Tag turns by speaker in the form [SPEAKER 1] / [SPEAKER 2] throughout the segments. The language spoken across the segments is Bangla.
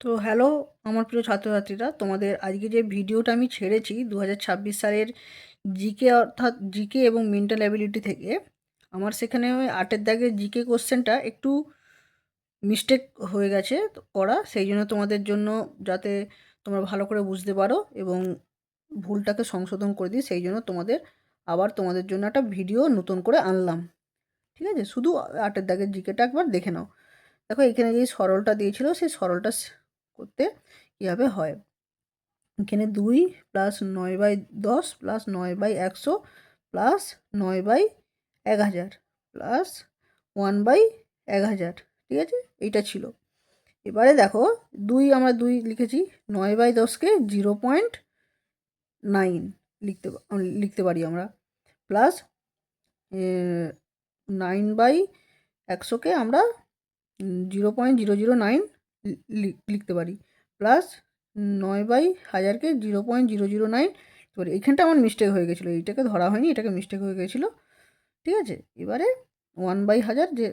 [SPEAKER 1] তো হ্যালো আমার প্রিয় ছাত্রছাত্রীরা, তোমাদের আজকে যে ভিডিওটা আমি ছেড়েছি 2026 সালের জিকে অর্থাৎ জিকে এবং মেন্টাল অ্যাবিলিটি থেকে, আমার সেখানে ওই 8-এর দাগের জিকে কোশ্চেনটা একটু মিস্টেক হয়ে গেছে করা। সেই জন্য তোমাদের জন্য, যাতে তোমরা ভালো করে বুঝতে পারো এবং ভুলটাকে সংশোধন করে দিই, সেই জন্য আবার তোমাদের জন্য একটা ভিডিও নতুন করে আনলাম। ঠিক আছে, শুধু 8-এর দাগের জিকেটা একবার দেখে নাও। দেখো, এখানে যে সরলটা দিয়েছিল সেই সরলটা করতে কীভাবে হয়। এখানে 2 প্লাস 9/10 প্লাস 9/100 প্লাস 9/1000 প্লাস 1/1000, ঠিক আছে, এইটা ছিল। এবারে দেখো, আমরা 2 লিখেছি, 9/10কে 0.9 লিখতে পারি আমরা, প্লাস 9/100কে আমরা 0.009 লিখতে পারি, প্লাস 9/1000কে 0.009। এবার এখানটা আমার মিস্টেক হয়ে গেছিলো, এইটাকে ধরা হয়নি, এটাকে মিস্টেক হয়ে গেছিলো, ঠিক আছে। এবারে 1/1000 যে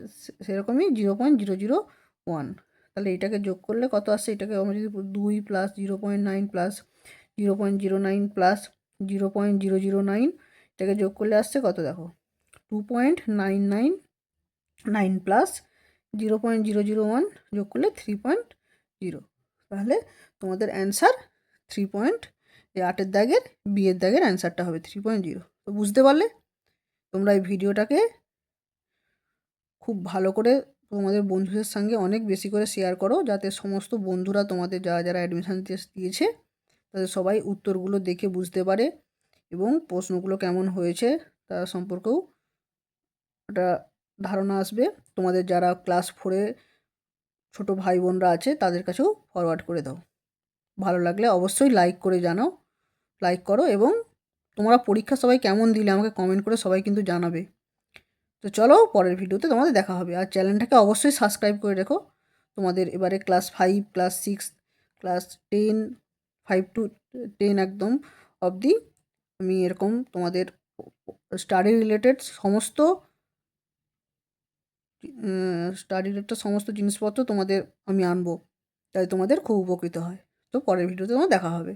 [SPEAKER 1] সেরকমই 0.001, তাহলে এটাকে যোগ করলে কত আসছে, এটাকে আমরা যদি 2 প্লাস 0.9 প্লাস 0.09 প্লাস 0.009 এটাকে যোগ করলে আসছে কত, দেখো 2.999 প্লাস 0.001 যোগ করলে 3.0, তাহলে তোমাদের অ্যান্সার 3. এই 8-এর দাগের বিয়ের দাগের অ্যান্সারটা হবে 3.0। তো বুঝতে পারলে? তোমরা এই ভিডিওটাকে খুব ভালো করে তোমাদের বন্ধুদের সঙ্গে অনেক বেশি করে শেয়ার করো, যাতে সমস্ত বন্ধুরা তোমাদের যারা অ্যাডমিশান দিয়েছে তাদের সবাই উত্তরগুলো দেখে বুঝতে পারে এবং প্রশ্নগুলো কেমন হয়েছে তার সম্পর্কেও একটা ধারণা আসবে। তোমাদের যারা ক্লাস 4-এ ছোটো ভাই বোনরা আছে তাদের কাছেও ফরওয়ার্ড করে দাও। ভালো লাগলে অবশ্যই লাইক করে জানাও, লাইক করো, এবং তোমরা পরীক্ষা সবাই কেমন দিলে আমাকে কমেন্ট করে সবাই কিন্তু জানাবে। তো চলো, পরের ভিডিওতে তোমাদের দেখা হবে। আর চ্যানেলটাকে অবশ্যই সাবস্ক্রাইব করে রেখো। তোমাদের এবারে ক্লাস 5, ক্লাস 6, ক্লাস 10, 5 to 10 একদম অবধি আমি এরকম তোমাদের স্টাডি রিলেটেড সমস্ত জিনিসপত্র তোমাদের আমি আনবো, তাই তোমাদের খুব উপকৃত হয়। তো পরের ভিডিওতে তোমার দেখা হবে।